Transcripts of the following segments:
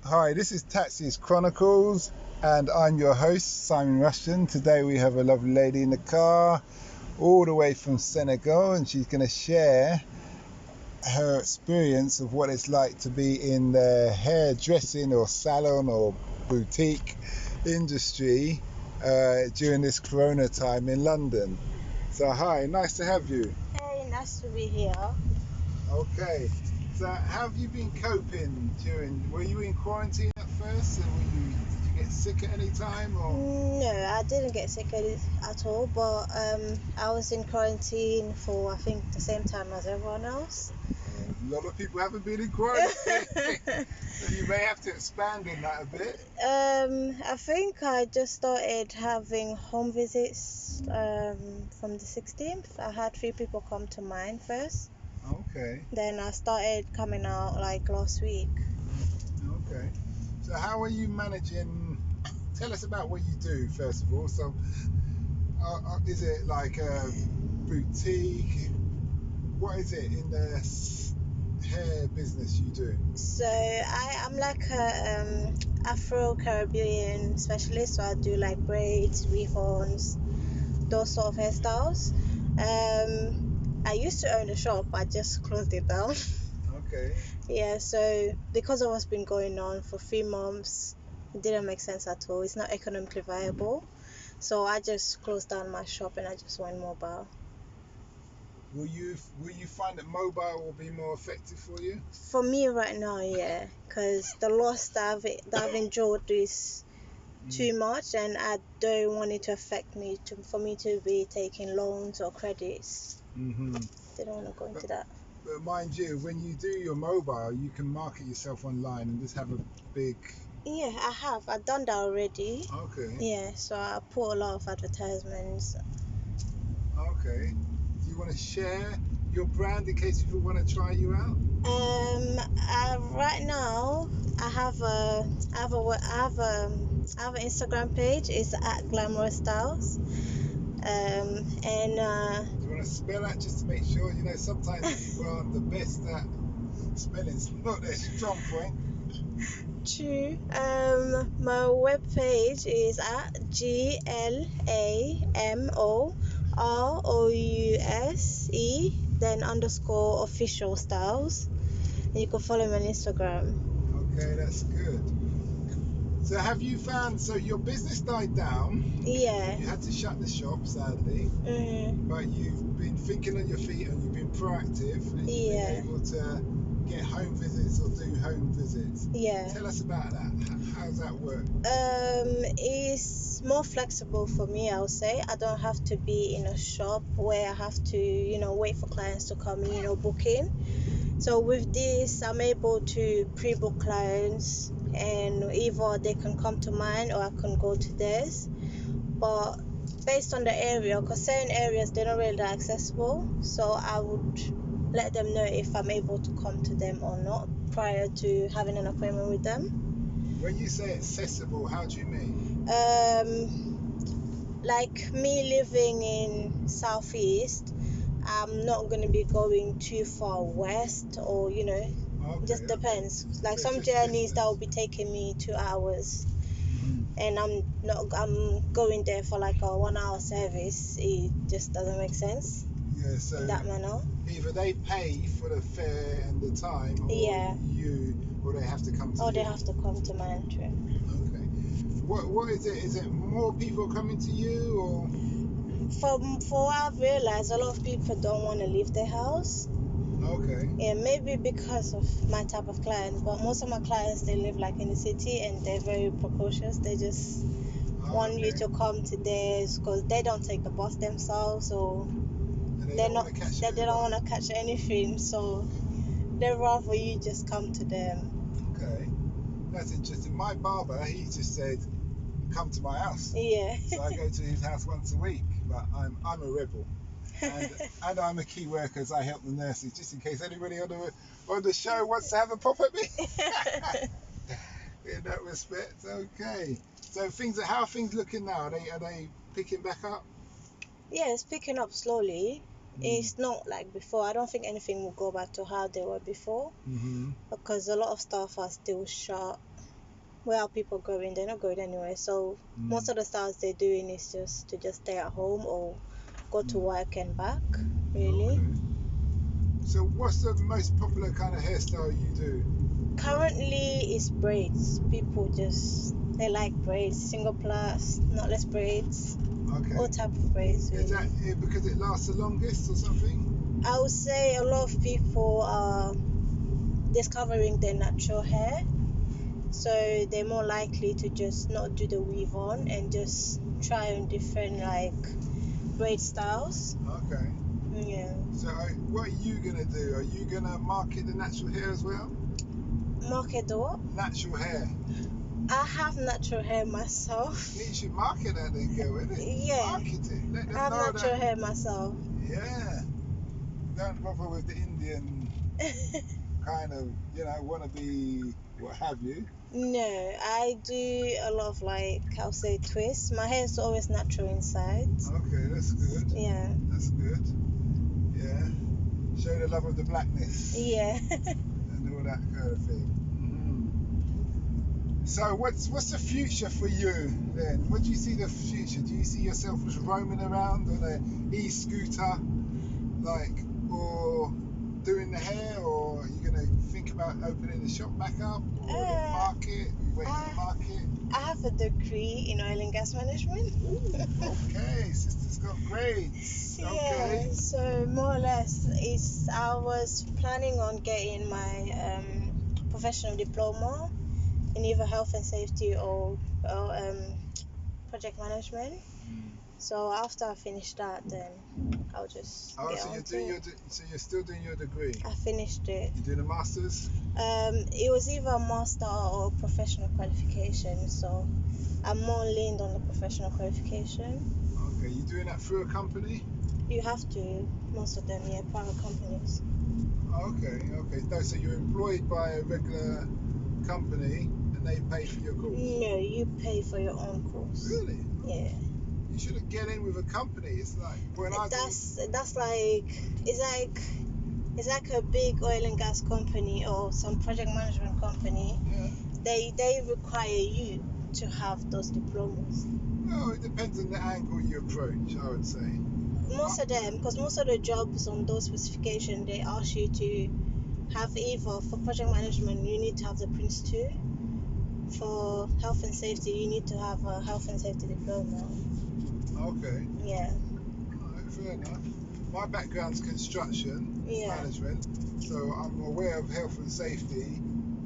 Hi, this is Taxi's Chronicles, and I'm your host, Simon Rushton. Today we have a lovely lady in the car, all the way from Senegal, and she's going to share her experience of what it's like to be in the hairdressing or salon or boutique industry during this corona time in London. So hi, nice to have you. Hey, nice to be here. Okay, so how have you been coping were you in quarantine at first, and did you get sick at any time, or? No, I didn't get sick at all, but I was in quarantine for I think the same time as everyone else. A lot of people haven't been in quarantine, so you may have to expand on that a bit. I think I just started having home visits from the 16th. I had 3 people come to mine first. Okay, Then I started coming out like last week. okay. So how are you managing? Tell us about what you do first of all. So, is it like a boutique? What is it in the hair business you do? So I'm like a Afro-Caribbean specialist. So I do like braids, weave-ons, those sort of hairstyles. I used to own a shop. I just closed it down. Okay. Yeah. So because of what's been going on for 3 months, it didn't make sense at all. It's not economically viable. So I just closed down my shop and I just went mobile. Will you find that mobile will be more effective for you? For me right now, yeah, because the loss that I've endured is too much, and I don't want it to affect me for me to be taking loans or credits. Mm-hmm. They don't want to go into that. But mind you, when you do your mobile, you can market yourself online and just have a big. Yeah, I've done that already. Okay. Yeah, so I put a lot of advertisements. Okay. Do you want to share your brand in case people want to try you out? Right now I have a I have a I have a I have an Instagram page. It's at Glamorous Styles. And Do you want to spell that just to make sure? You know, sometimes people aren't the best at spelling. It's not their strong point. True. My webpage is at GLAMOROUSE then underscore official styles. And you can follow me on Instagram. Okay, that's good. So have you found, so your business died down? Yeah. You had to shut the shop, sadly. Mm-hmm. But you've been thinking on your feet and you've been proactive, and you've Yeah. been able to get home visits or do home visits. Yeah. Tell us about that. How does that work? It's more flexible for me, I would say. I don't have to be in a shop where I have to, wait for clients to come in, book in. So with this, I'm able to pre-book clients, and either they can come to mine or I can go to theirs. But based on the area, because certain areas they're not really that accessible, so I would let them know if I'm able to come to them or not prior to having an appointment with them. When you say accessible, how do you mean? Like me living in Southeast, I'm not going to be going too far west, or Okay, just depends. Like So some just journeys that will distance. be taking me 2 hours, Mhm. and I'm going there for like a 1 hour service. It just doesn't make sense Yeah, so in that manner. either they pay for the fare and the time, Yeah, or they have to come to or you. they have to come to my entry. Okay. What is it? Is it more people coming to you, or? For what I've realized, a lot of people don't want to leave their house. Okay. Yeah, maybe because of my type of clients, but most of my clients, they live like in the city and they're very precocious. They just want you to come to theirs because they don't take the bus themselves, so And they they're don't not want to catch they an don't Uber. want to catch anything, so they'd rather you just come to them. Okay. That's interesting. My barber, he just said, "Come to my house." Yeah. So I go to his house once a week. But I'm a rebel, and I'm a key worker. So I help the nurses, just in case anybody on the show wants to have a pop at me. In that respect, okay. So how are things looking now? Are they picking back up? Yeah, it's picking up slowly. Mm. It's not like before. I don't think anything will go back to how they were before Mm-hmm. because a lot of stuff are still shut. where are people going? They're not going anywhere. So most of the styles they're doing is just to just stay at home or go to work and back, really. Okay. So what's the most popular kind of hairstyle you do? Currently it's braids. People they like braids, single plus, knotless braids, Okay. all type of braids, really. Is that because it lasts the longest or something? I would say a lot of people are discovering their natural hair, so they're more likely to just not do the weave on and just try on different like braid styles. Okay. Yeah. So what are you gonna do? Are you gonna market the natural hair as well? Market the what? Natural hair. I have natural hair myself. You should market that then, girl, innit? Yeah. Market it. Let them I have know natural that. hair myself. Yeah. Don't bother with the Indian kind of, wanna be what have you. No, I do a lot of like, I'll say twists. My hair is always natural inside. Okay, that's good. Yeah. That's good. Yeah. Show the love of the blackness. Yeah. And all that kind of thing. So what's the future for you then? What do you see the future? Do you see yourself just roaming around on an e-scooter, or doing the hair, or are you gonna think about opening the shop back up, or the market? Are you waiting in the market? I have a degree in oil and gas management. Okay, sister's got grades. Okay. Yeah, so more or less, I was planning on getting my professional diploma in either health and safety or project management. So after I finish that, then I'll just get so on you're to doing it. so you're still doing your degree? I finished it. You're doing a master's? It was either a master or professional qualification, so I'm more leaned on the professional qualification. Okay, you doing that through a company? You have to, most of them, yeah, private companies. Okay. No, so you're employed by a regular company and they pay for your course? No, you pay for your own course. Really? Yeah. You should have get in with a company. It's like when That's like it's like a big oil and gas company or some project management company. Yeah. They require you to have those diplomas. Well, it depends on the angle you approach, I would say. Most of them, because most of the jobs on those specifications, they ask you to have either, for project management, you need to have the Prince 2. For health and safety, you need to have a health and safety diploma. Okay. Yeah. Alright, fair enough. My background's construction management, so I'm aware of health and safety,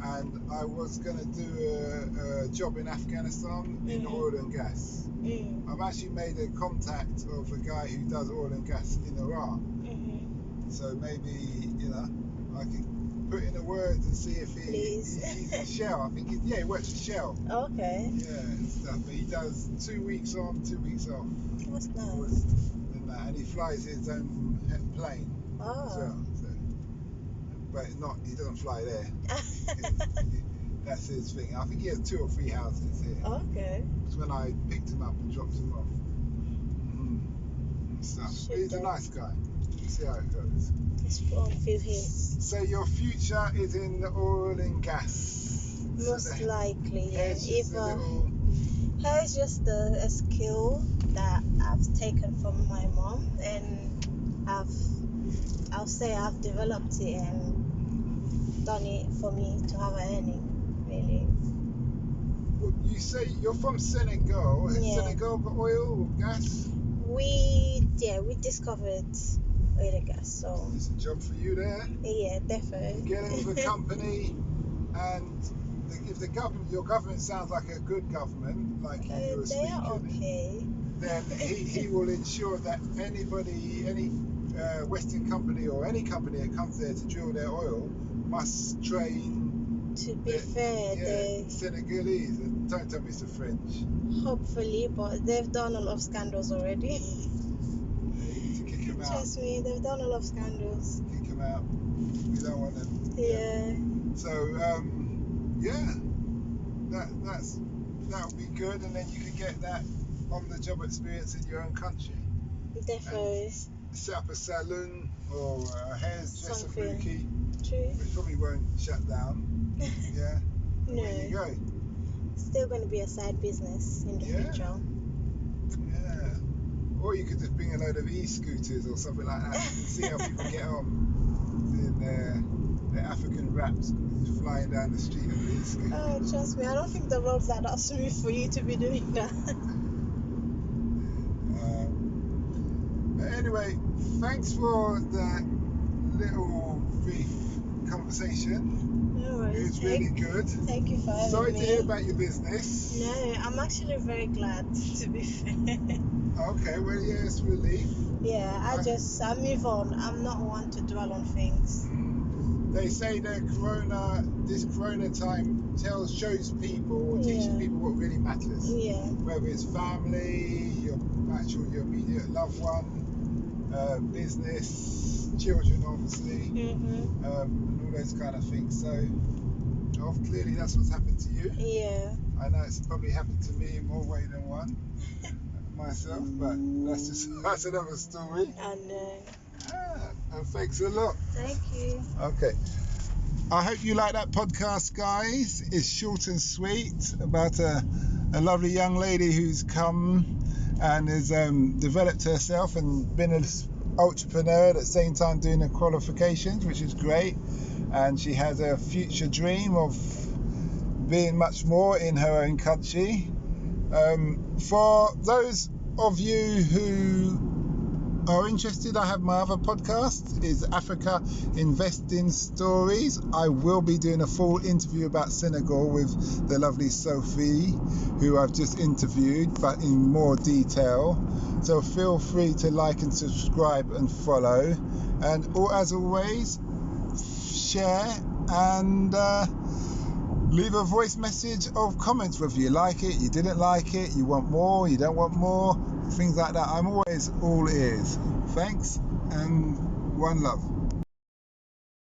and I was going to do a job in Afghanistan in oil and gas. I've actually made a contact of a guy who does oil and gas in Iraq. So maybe, I can put in a word and see if he's in Shell. I think he works for Shell. Okay. Yeah, and stuff. But he does 2 weeks on, 2 weeks off. That's nice. And he flies his own plane as well. So, but he doesn't fly there. That's his thing. I think he has 2 or 3 houses here. Okay. It's when I picked him up and dropped him off. And stuff. But he's a nice guy. We'll see how it goes. Let's put on a few hints. So your future is in the oil and gas. Most likely, yeah. Little... Hair is just a skill that I've taken from my mom, and I'll say I've developed it and done it for me to have an earning, really. Well, you say you're from Senegal. Has Senegal got oil or gas? We discovered oil and gas, so it's a job for you there. Yeah, definitely. Get in with a company, and if your government sounds like a good government, like you were speaking, they are okay. Then he will ensure that any Western company or any company that comes there to drill their oil must train. To be fair, the Senegalese. Don't tell me it's the French. Hopefully, but they've done a lot of scandals already. You need to kick them out. Trust me, they've done a lot of scandals. Kick them out. We don't want them. Yeah. So that would be good, and then you could get that on the job experience in your own country. Definitely. And set up a salon or a hairdresser boutique, True. which probably won't shut down. Yeah. No. There you go. still going to be a side business in the future. Yeah. Or you could just bring a load of e-scooters or something like that and see how people get on in their African wraps flying down the street on the e-scooter. Oh, trust me, I don't think the roads are that smooth for you to be doing that. But anyway, thanks for that little brief conversation. No worries. It was really good. Thank you for having Sorry me. to hear about your business. No, I'm actually very glad, to be fair. Okay, well, yeah, it's a relief. Yeah, I move on. I'm not one to dwell on things. They say that this corona time shows people or teaches people what really matters. Yeah. Whether it's family, your immediate loved one, business, children, obviously, and all those kind of things. So, clearly that's what's happened to you. Yeah. I know it's probably happened to me in more way than one myself, but that's another story. I know. And thanks a lot. Thank you. Okay. I hope you like that podcast, guys. It's short and sweet about a lovely young lady who's come and has developed herself and been an entrepreneur at the same time doing her qualifications, which is great. And she has a future dream of being much more in her own country. For those of you who are interested, I have my other podcast, is Africa Investing Stories. I will be doing a full interview about Senegal with the lovely Sophie, who I've just interviewed, but in more detail. So feel free to like and subscribe and follow. And as always, share and leave a voice message of comments, whether you like it, you didn't like it, you want more, you don't want more, things like that. I'm always all ears. Thanks and one love.